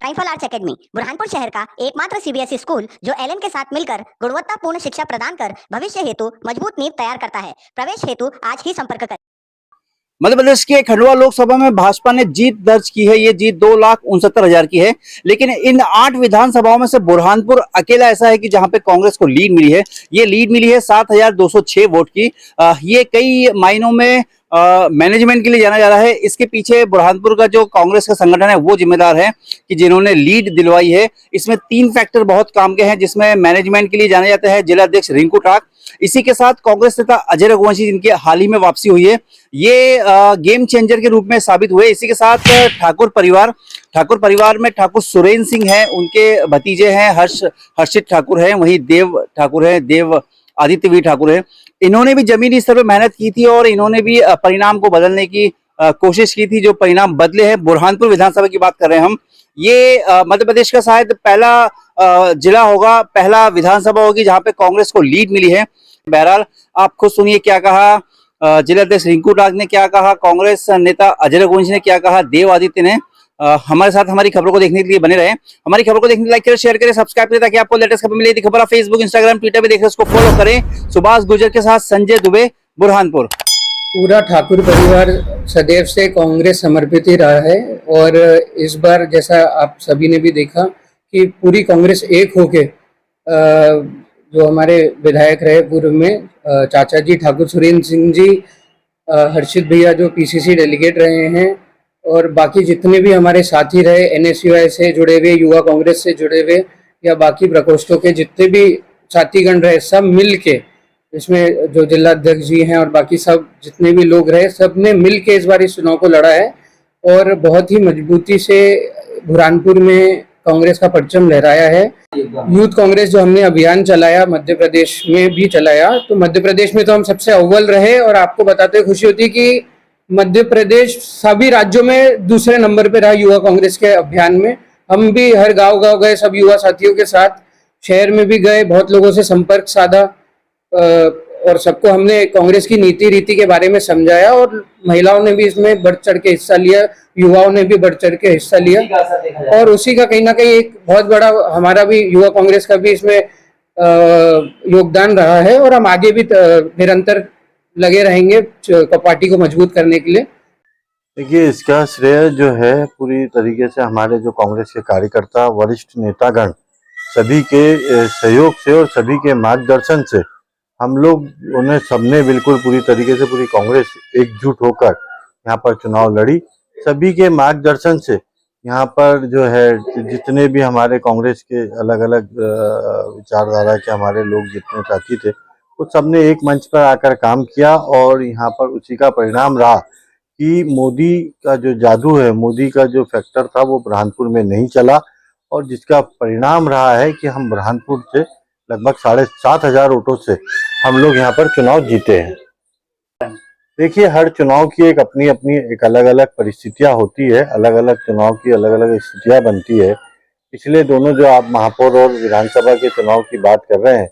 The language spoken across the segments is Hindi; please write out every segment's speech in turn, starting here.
काइफल आर्ट्स एकेडमी बुरहानपुर शहर का एकमात्र सीबीएसई स्कूल जो एलएन के साथ मिलकर गुणवत्तापूर्ण शिक्षा प्रदान कर भविष्य हेतु मजबूत नींव तैयार करता है। प्रवेश हेतु आज ही संपर्क करें। मध्य प्रदेश के खंडवा लोकसभा में भाजपा ने जीत दर्ज की है। ये जीत 2,69,000 की है, लेकिन इन 8 विधानसभाओं में से बुरहानपुर अकेला ऐसा है कि जहां पे कांग्रेस को लीड मिली है। ये लीड मिली है 7,206 वोट की। ये कई मायनों में मैनेजमेंट के लिए जाना जा रहा है। इसके पीछे बुरहानपुर का जो कांग्रेस का संगठन है वो जिम्मेदार है कि जिन्होंने लीड दिलवाई है। इसमें 3 फैक्टर बहुत काम के हैं, जिसमें मैनेजमेंट के लिए जाने जाते हैं जिला अध्यक्ष रिंकू ठाक, इसी के साथ कांग्रेस नेता अजय रघुवंशी जिनकी हाल ही में वापसी हुई है, ये गेम चेंजर के रूप में साबित हुए। इसी के साथ ठाकुर परिवार में ठाकुर सुरेंद्र सिंह हैं, उनके भतीजे हैं हर्षित ठाकुर हैं, वहीं देव ठाकुर हैं, देव आदित्य वीर ठाकुर हैं। इन्होंने भी जमीनी स्तर पर मेहनत की थी और इन्होंने भी परिणाम को बदलने की कोशिश की थी। जो परिणाम बदले हैं, बुरहानपुर विधानसभा की बात कर रहे हैं हम, ये मध्य प्रदेश का शायद पहला जिला होगा, पहला विधानसभा होगी जहां पे कांग्रेस को लीड मिली है। बहरहाल आप खुद सुनिए क्या कहा जिला अध्यक्ष रिंकू ठाक ने, क्या कहा कांग्रेस नेता अजय रघुवंशी ने, क्या कहा देव आदित्य ने। हमारे साथ हमारी खबरों को देखने के लिए बने रहे। हमारी खबरों को देखने के लिए लाइक करें, शेयर करें, सब्सक्राइब करें, ताकि आपको लेटेस्ट खबर मिले। खबर आप फेसबुक, इंस्टाग्राम, ट्विटर पे देख रहे हैं, उसको फॉलो करें। सुभाष गुर्जर के साथ संजय दुबे, बुरहानपुर। पूरा ठाकुर परिवार सदैव से कांग्रेस समर्पित ही रहा है और इस बार जैसा आप सभी ने भी देखा कि पूरी कांग्रेस एक होके जो हमारे विधायक रहे पूर्व में चाचा जी ठाकुर सुरेंद्र सिंह जी, हर्षित भैया जो पीसीसी डेलीगेट रहे हैं, और बाकी जितने भी हमारे साथी रहे एनएसयूआई से जुड़े हुए, युवा कांग्रेस से जुड़े हुए या बाकी प्रकोष्ठों के जितने भी साथीगण रहे, सब मिल के, इसमें जो जिला अध्यक्ष जी हैं और बाकी सब जितने भी लोग रहे, सब ने मिल के इस बार इस चुनाव को लड़ा है और बहुत ही मजबूती से बुरहानपुर में कांग्रेस का परचम लहराया है। यूथ कांग्रेस जो हमने अभियान चलाया मध्य प्रदेश में भी चलाया, तो मध्य प्रदेश में तो हम सबसे अव्वल रहे और आपको बताते खुशी होती कि मध्य प्रदेश सभी राज्यों में दूसरे नंबर पे रहा युवा कांग्रेस के अभियान में। हम भी हर गांव गए, सब युवा साथियों के साथ शहर में भी गए, बहुत लोगों से संपर्क साधा और सबको हमने कांग्रेस की नीति रीति के बारे में समझाया और महिलाओं ने भी इसमें बढ़ चढ़ के हिस्सा लिया, युवाओं ने भी बढ़ चढ़ के हिस्सा लिया और उसी का कहीं ना कहीं एक बहुत बड़ा हमारा भी युवा कांग्रेस का भी इसमें योगदान रहा है और हम आगे भी निरंतर लगे रहेंगे पार्टी को मजबूत करने के लिए। देखिए, इसका श्रेय जो है पूरी तरीके से हमारे जो कांग्रेस के कार्यकर्ता, वरिष्ठ नेतागण सभी के सहयोग से और सभी के मार्गदर्शन से हम लोग उन्हें सबने बिल्कुल पूरी तरीके से पूरी कांग्रेस एकजुट होकर यहाँ पर चुनाव लड़ी। सभी के मार्गदर्शन से यहाँ पर जो है जितने भी हमारे कांग्रेस के अलग अलग विचारधारा के हमारे लोग जितने साथी थे, वो सबने एक मंच पर आकर काम किया और यहाँ पर उसी का परिणाम रहा कि मोदी का जो जादू है, मोदी का जो फैक्टर था वो बुरहानपुर में नहीं चला और जिसका परिणाम रहा है कि हम बुरहानपुर से लगभग 7,500 वोटों से हम लोग यहाँ पर चुनाव जीते हैं। देखिए, हर चुनाव की एक अपनी अपनी एक अलग अलग परिस्थितियाँ होती है, अलग अलग चुनाव की अलग अलग स्थितियाँ बनती है। इसलिए दोनों जो आप महापौर और विधानसभा के चुनाव की बात कर रहे हैं,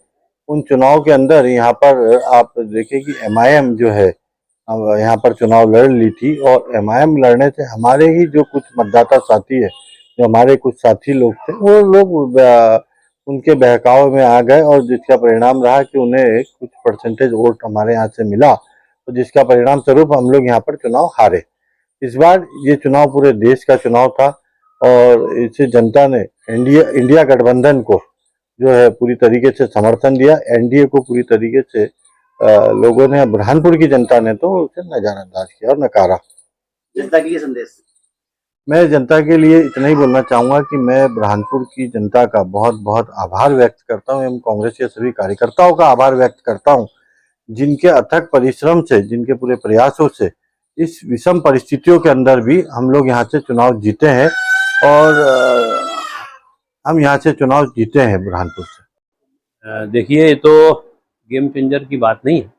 उन चुनाव के अंदर यहाँ पर आप देखिए कि एमआईएम जो है यहाँ पर चुनाव लड़ ली थी और एमआईएम लड़ने से हमारे ही जो कुछ मतदाता साथी है, जो हमारे कुछ साथी लोग थे, वो लोग उनके बहकाव में आ गए और जिसका परिणाम रहा कि उन्हें कुछ परसेंटेज वोट हमारे यहाँ से मिला, तो जिसका परिणाम स्वरूप हम लोग यहाँ पर चुनाव हारे। इस बार ये चुनाव पूरे देश का चुनाव था और इसे जनता ने इंडिया गठबंधन को जो है पूरी तरीके से समर्थन दिया। एनडीए को पूरी तरीके से लोगों ने, बुरहानपुर की जनता ने तो उसे नजरअंदाज किया और नकारा। जनता के लिए संदेश, मैं जनता के लिए इतना ही बोलना चाहूँगा कि मैं बुरहानपुर की जनता का बहुत बहुत आभार व्यक्त करता हूँ एवं कांग्रेस के सभी कार्यकर्ताओं का आभार व्यक्त करता हूँ, जिनके अथक परिश्रम से, जिनके पूरे प्रयासों से इस विषम परिस्थितियों के अंदर भी हम लोग यहाँ से चुनाव जीते हैं और हम यहाँ से चुनाव जीते हैं बुरहानपुर से। देखिए, ये तो गेम चेंजर की बात नहीं है,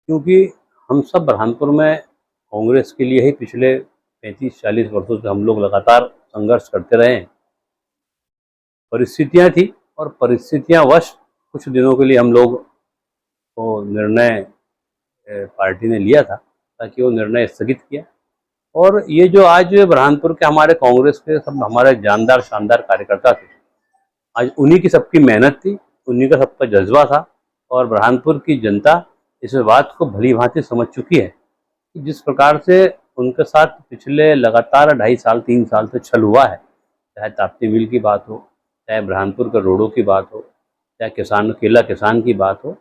क्योंकि हम सब बुरहानपुर में कांग्रेस के लिए ही पिछले 35-40 वर्षों से हम लोग लगातार संघर्ष करते रहे हैं। परिस्थितियां थी और परिस्थितियां वश कुछ दिनों के लिए हम लोग को निर्णय पार्टी ने लिया था, ताकि वो निर्णय स्थगित किया और ये जो आज बुरहानपुर के हमारे कांग्रेस के सब हमारे जानदार शानदार कार्यकर्ता थे, आज उन्हीं की सबकी मेहनत थी, उन्हीं का सबका जज्बा था। और बुरहानपुर की जनता इस बात को भली भांति समझ चुकी है कि जिस प्रकार से उनके साथ पिछले लगातार 2.5 साल 3 साल से छल हुआ है, चाहे ताप्ती मिल की बात हो, चाहे बुरहानपुर के रोडों की बात हो, चाहे केला किसान की बात हो,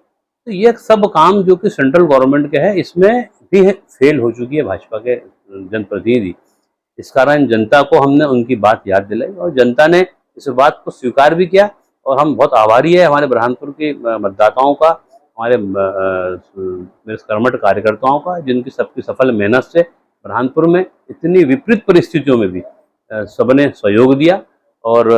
तो ये सब काम जो कि सेंट्रल गवर्नमेंट के हैं, इसमें भी फेल हो चुकी है भाजपा के जनप्रतिनिधि। इस कारण जनता को हमने उनकी बात याद दिलाई और जनता ने इस बात को स्वीकार भी किया। और हम बहुत आभारी है हमारे बुरहानपुर के मतदाताओं का, हमारे मेरे कर्मठ कार्यकर्ताओं का, जिनकी सबकी सफल मेहनत से बुरहानपुर में इतनी विपरीत परिस्थितियों में भी सबने सहयोग दिया। और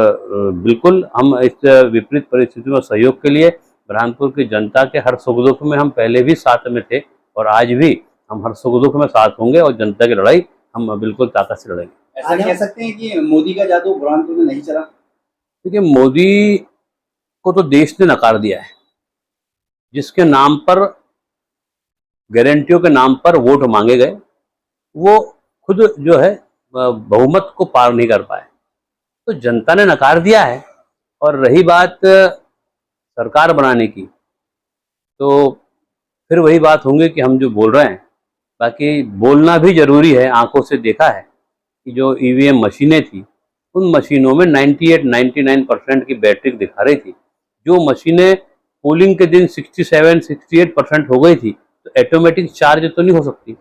बिल्कुल हम इस विपरीत परिस्थितियों में सहयोग के लिए बुरहानपुर की जनता के हर सुख दुख में हम पहले भी साथ में थे और आज भी हम हर सुख दुख में साथ होंगे और जनता की लड़ाई हम बिल्कुल ताकत से लड़ेंगे। ऐसा कह सकते हैं कि मोदी का जादू बुरहानपुर में नहीं चला? देखिए, मोदी को तो देश ने नकार दिया है। जिसके नाम पर, गारंटियों के नाम पर वोट मांगे गए, वो खुद जो है बहुमत को पार नहीं कर पाए, तो जनता ने नकार दिया है। और रही बात सरकार बनाने की, तो फिर वही बात होंगी कि हम जो बोल रहे हैं, बाकी बोलना भी जरूरी है। आंखों से देखा है कि जो ईवीएम मशीनें थी, उन मशीनों में 98-99% की बैटरी दिखा रही थी। जो मशीनें पोलिंग के दिन 67-68% हो गई थी, तो ऑटोमेटिक चार्ज तो नहीं हो सकती।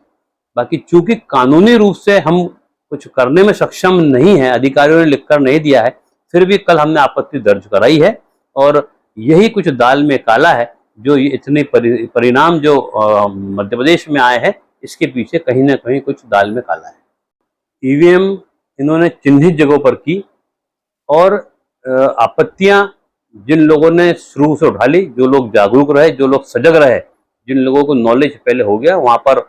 बाकी चूंकि कानूनी रूप से हम कुछ करने में सक्षम नहीं है, अधिकारियों ने लिखकर नहीं दिया है, फिर भी कल हमने आपत्ति दर्ज कराई है। और यही कुछ दाल में काला है, जो ये इतने परिणाम जो मध्य प्रदेश में आए हैं, इसके पीछे कहीं ना कहीं कुछ दाल में काला है। ईवीएम इन्होंने चिन्हित जगहों पर की और आपत्तियां जिन लोगों ने शुरू से उठा ली, जो लोग जागरूक रहे, जो लोग सजग रहे, जिन लोगों को नॉलेज पहले हो गया, वहाँ पर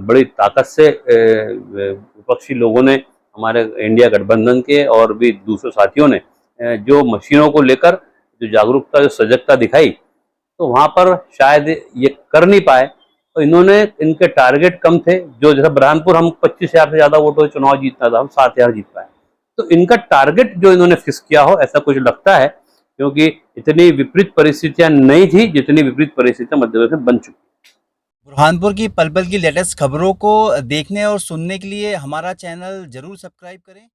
बड़ी ताकत से विपक्षी लोगों ने, हमारे इंडिया गठबंधन के और भी दूसरे साथियों ने जो मशीनों को लेकर जो जागरूकता, जो सजगता दिखाई, तो वहाँ पर शायद ये कर नहीं पाए। तो इन्होंने, इनके टारगेट कम थे। जो जैसे बुरहानपुर हम 25,000 से ज़्यादा वोटों से चुनाव जीतना था, हम 7,000 जीत पाए। तो इनका टारगेट जो इन्होंने फिक्स किया हो, ऐसा कुछ लगता है, क्योंकि इतनी विपरीत परिस्थितियां नहीं थी जितनी विपरीत परिस्थितियां मध्य प्रदेश में बन चुकी। बुरहानपुर की पल पल की लेटेस्ट खबरों को देखने और सुनने के लिए हमारा चैनल जरूर सब्सक्राइब करें।